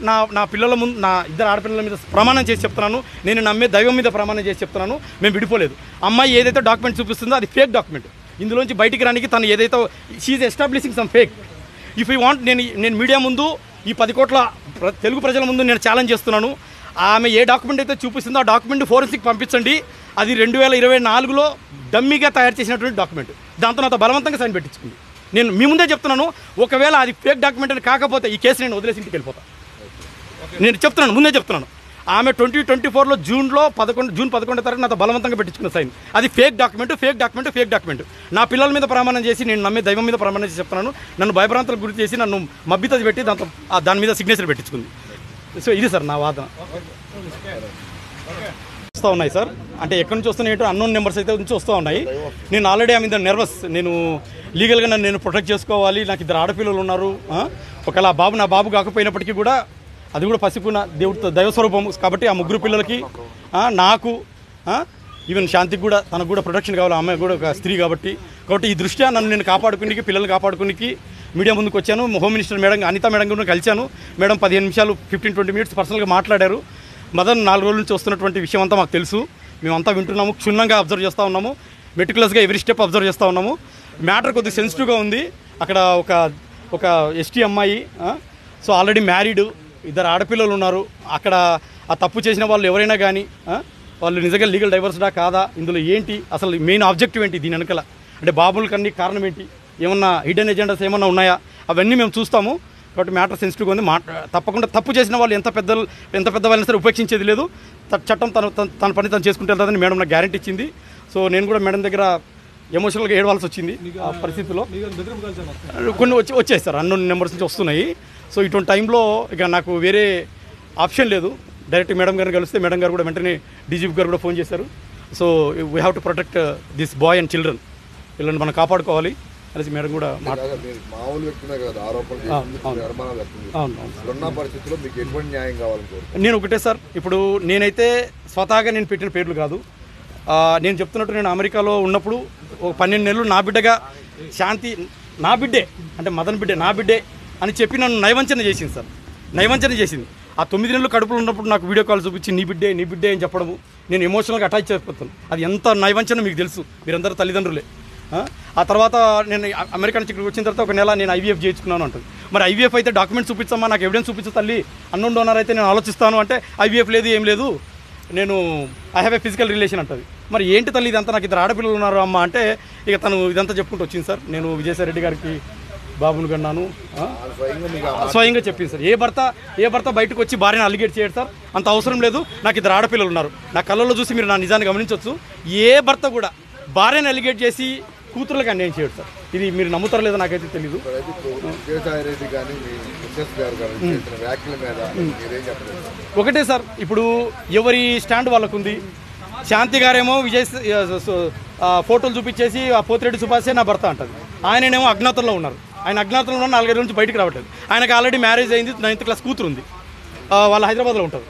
నా పిల్లల ముందు, నా ఇద్దరు ఆడపిల్లల మీద ప్రమాణం చేసి చెప్తున్నాను, నేను నమ్మే దైవం మీద ప్రమాణం చేసి చెప్తున్నాను, మేము విడిపోలేదు. అమ్మాయి ఏదైతే డాక్యుమెంట్ చూపిస్తుందో అది ఫేక్ డాక్యుమెంట్. ఇందులోంచి బయటికి రానికి తను ఏదైతే she establishing some fake. If you want, నేను మీడియా ముందు, ఈ 10 కోట్ల తెలుగు ప్రజల ముందు నేను ఛాలెంజ్ చేస్తున్నాను. ఆమె ఏ డాక్యుమెంట్ అయితే చూపిస్తుందో ఆ డాక్యుమెంట్ ఫోరెన్సిక్ పంపించండి. అది 2024లో డమ్మీగా తయారు చేసినటువంటి డాక్యుమెంట్. దాంతో నాతో బలవంతంగా సైన్ పెట్టించుకుంది. నేను మీ ముందే చెప్తున్నాను, ఒకవేళ అది ఫేక్ డాక్యుమెంట్ అని కాకపోతే ఈ కేసు నేను వదిలేసి ఇంటికి వెళ్ళిపోతాను. నేను చెప్తున్నాను, ముందే చెప్తున్నాను. ఆమె 2024లో జూన్ 11 తారీఖు నాతో బలవంతంగా పెట్టించుకున్న సైన్. అది ఫేక్ డాక్యుమెంట్. నా పిల్లల మీద ప్రమాణం చేసి, నేను నమ్మే దైవం మీద ప్రమాణం చేసి చెప్తున్నాను, నన్ను భయభ్రాంతులకు గురి చేసి నన్ను మభ్యత పెట్టి దాని మీద సిగ్నేచర్ పెట్టించుకుంది. సో ఇది సార్ నా వాదన. వస్తూ ఉన్నాయి సార్, అంటే ఎక్కడి నుంచి వస్తున్నాయి, అన్నోన్ నెంబర్స్ అయితే నుంచి వస్తూ ఉన్నాయి. నేను ఆల్రెడీ ఆమె నర్వస్. నేను లీగల్గా నేను ప్రొటెక్ట్ చేసుకోవాలి. నాకు 2 ఆడపిల్లలు ఉన్నారు. ఒకవేళ నా బాబు కాకపోయినప్పటికీ కూడా అది కూడా పసిపున్న దేవుడితో దైవస్వరూపం కాబట్టి ఆ 3 పిల్లలకి, నాకు, ఈవెన్ శాంతికి కూడా, తనకు కూడా ప్రొటెక్షన్ కావాలి. అమ్మాయి కూడా ఒక స్త్రీ కాబట్టి ఈ దృష్ట్యా నేను కాపాడుకునికి, పిల్లల్ని కాపాడుకునికి మీడియా ముందుకు వచ్చాను. Home minister madam Anitha madam కూడా కలిశాను. మేడం 15 నిమిషాలు 15-20 మినిట్స్ పర్సనల్గా మాట్లాడారు. మదన్ 4 రోజుల నుంచి వస్తున్నటువంటి విషయం అంతా మాకు తెలుసు. మేమంతా వింటున్నాము, క్షుణ్ణంగా అబ్జర్వ్ చేస్తూ ఉన్నాము, మెటికులస్గా ఎవ్రీ స్టెప్ అబ్జర్వ్ చేస్తూ ఉన్నాము. మ్యాటర్ కొద్దిగా సెన్సిటివ్గా ఉంది. అక్కడ ఒక ఎస్టీ అమ్మాయి, సో ఆల్రెడీ మ్యారీడ్, 2 ఆడపిల్లలు ఉన్నారు. అక్కడ ఆ తప్పు చేసిన వాళ్ళు ఎవరైనా కానీ వాళ్ళు నిజంగా లీగల్ డైవర్స్డా కాదా, ఇందులో ఏంటి అసలు మెయిన్ ఆబ్జెక్టివ్ ఏంటి, దీని వెనకాల అంటే బాబులకన్నీ కారణం ఏంటి, ఏమన్నా హిడెన్ ఎజెండాస్ ఏమన్నా ఉన్నాయా, అవన్నీ మేము చూస్తాము. కాబట్టి మ్యాటర్ సెన్సిటివ్గా ఉంది. తప్పకుండా తప్పు చేసిన వాళ్ళు ఎంత పెద్దవాళ్ళైనా సరే ఉపేక్షించేది లేదు. చట్టం తన పని తను చేసుకుంటే వెళ్తుందని మేడం నాకు గ్యారెంటీ ఇచ్చింది. సో నేను కూడా మేడం దగ్గర ఎమోషనల్గా ఏడవాల్సి వచ్చింది. ఆ పరిస్థితిలో కొన్ని వచ్చాయి సార్, అన్నోన్ నెంబర్స్ నుంచి వస్తున్నాయి. సో ఇటువంటి టైంలో ఇక నాకు వేరే ఆప్షన్ లేదు. డైరెక్ట్ మేడం గారిని కలిస్తే మేడం గారు కూడా వెంటనే డీజీపీ గారు కూడా ఫోన్ చేశారు. So we have to protect this boy and children, వీళ్ళని మనం కాపాడుకోవాలి అనేసి మేడం కూడా నేను ఒకటే సార్, ఇప్పుడు నేనైతే స్వతహాగా నేను పెట్టిన పేర్లు కాదు. నేను చెప్తున్నట్టు నేను అమెరికాలో ఉన్నప్పుడు ఒక 12 నెలలు నా బిడ్డగా శాంతి, నా బిడ్డే అంటే మదన్ బిడ్డే, నా బిడ్డే అని చెప్పి నన్ను నయవంచన చేసింది సార్. నయవంచన చేసింది. ఆ 9 నెలలు కడుపులో ఉన్నప్పుడు నాకు వీడియో కాల్ చూపించి నీ బిడ్డే అని చెప్పడము, నేను ఎమోషనల్గా అటాచ్ అయిపోతాను. అది ఎంత నయవంచన మీకు తెలుసు, మీరందరూ తల్లిదండ్రులే. ఆ తర్వాత నేను అమెరికా నుంచి ఇక్కడికి వచ్చిన తర్వాత 1 నెల నేను IVF చేయించుకున్నాను అంటుంది. మరి IVF అయితే డాక్యుమెంట్ చూపించమ్మా, నాకు ఎవిడెన్స్ చూపించు తల్లి, అన్నోన్ డోనర్ అయితే నేను ఆలోచిస్తాను అంటే IVF లేదు, ఏం లేదు, నేను I have a physical relation అంటుంది. మరి ఏంటి తల్లి ఇదంతా, నాకు 2 ఆడపిల్లలు ఉన్నారు అమ్మ అంటే ఇక తను ఇదంతా చెప్పుకుంటూ వచ్చింది సార్. నేను విజయసాయి రెడ్డి గారికి బాబును కన్నాను స్వయంగా చెప్పింది సార్. ఏ భర్త బయటకు వచ్చి భార్యను అలిగేట్ చేయడు సార్, అంత అవసరం లేదు. నాకు 2 ఆడపిల్లలు ఉన్నారు. నా కళ్ళల్లో చూసి మీరు నా నిజాన్ని గమనించవచ్చు. ఏ భర్త కూడా భార్యను అలిగేట్ చేసి కూతురులకు అన్యాయం చేయడు సార్. ఇది మీరు నమ్ముతారో లేదో నాకైతే తెలీదు. ఒకటే సార్, ఇప్పుడు ఎవరి స్టాండ్ వాళ్ళకు ఉంది. శాంతి గారేమో ఫోటోలు చూపించేసి ఆ పోతిరెడ్డి సుభాషే నా భర్త అంటుంది. ఆయననేమో అజ్ఞాతంలో ఉన్నారు. ఆయన అజ్ఞాతంలో ఉన్న 4 రోజుల నుంచి బయటికి రావట్లేదు. ఆయనకు ఆల్రెడీ మ్యారేజ్ అయింది, 9th క్లాస్ కూతురు ఉంది, వాళ్ళు హైదరాబాద్లో ఉంటారు.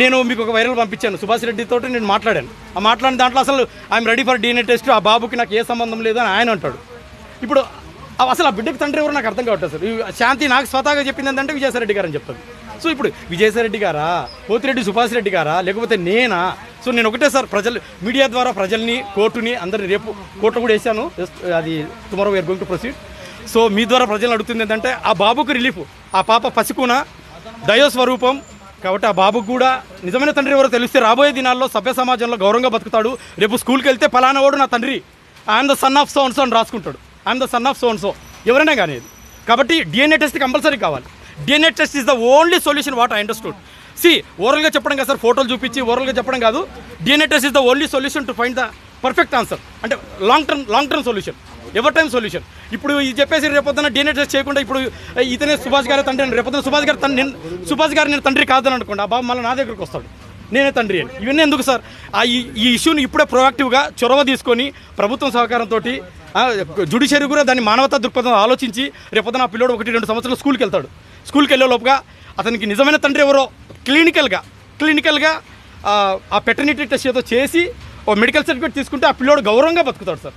నేను మీకు ఒక వైరల్ పంపించాను, సుభాష్ రెడ్డితో నేను మాట్లాడాను. ఆ మాట్లాడిన దాంట్లో అసలు I'm ready for DNA test, ఆ బాబుకి నాకు ఏ సంబంధం లేదు అని ఆయన అంటాడు. ఇప్పుడు అసలు ఆ బిడ్డకి తండ్రి ఎవరు నాకు అర్థం కావట్లేదు సార్. శాంతి నాకు స్వతహాగా చెప్పింది ఏంటంటే విజయసాయి రెడ్డి గారు అని చెప్తాను. సో ఇప్పుడు విజయసాయి రెడ్డి గారా, పోతిరెడ్డి సుభాష్ రెడ్డి గారా, లేకపోతే నేనా? సో నేను ఒకటే సార్, మీడియా ద్వారా ప్రజల్ని, కోర్టుని, అందరినీ రేపు కోర్టు కూడా వేసాను. అది tomorrow we are going to proceed. So మీ ద్వారా ప్రజలను అడుగుతుంది ఏంటంటే ఆ బాబుకు రిలీఫ్, ఆ పాప పసికున దైవస్వరూపం కాబట్టి ఆ బాబుకు కూడా నిజమైన తండ్రి ఎవరో తెలిస్తే రాబోయే దినాల్లో సభ్య సమాజంలో గౌరవంగా బతుకుతాడు. రేపు స్కూల్కి వెళ్తే ఫలానా వాడు నా తండ్రి, I'm the son of so and so అని రాసుకుంటాడు. I'm the son of so and so ఎవరైనా కానీ. కాబట్టి DNA టెస్ట్ కంపల్సరీ కావాలి. DNA test is the only solution what I understood. ఓరల్గా చెప్పడం కాదు సార్, ఫోటోలు చూపించి ఓరల్గా చెప్పడం కాదు. DNA test is the only solution to find the perfect answer, అంటే long term solution, ever time solution. ఇప్పుడు ఇది చెప్పేసి రేపొద్దున DNA టెస్ట్ చేయకుండా ఇప్పుడు ఇతనే సుభాష్ గారి తండ్రి అని, రేపొద్దున సుభాష్ గారు నేను తండ్రి కాదని అనుకోండి, ఆ బాబు మళ్ళీ నా దగ్గరకు వస్తాడు, నేనే తండ్రి అని. ఇవన్నీ ఎందుకు సార్? ఈ ఇష్యూని ఇప్పుడే ప్రొయాక్టివ్గా చొరవ తీసుకొని ప్రభుత్వం సహకారంతో జుడిషియరీ కూడా దాన్ని మానవతా దృక్పథం ఆలోచించి రేపొద్దున ఆ పిల్లోడు 1-2 సంవత్సరాలు స్కూల్కి వెళ్తాడు. స్కూల్కి వెళ్ళే లోపుగా అతనికి నిజమైన తండ్రి ఎవరో క్లినికల్గా ఆ పెటర్నిటీ టెస్ట్ ఏదో చేసి ఓ మెడికల్ సర్టిఫికేట్ తీసుకుంటే ఆ పిల్లోడు గౌరవంగా బతుకుతాడు సార్.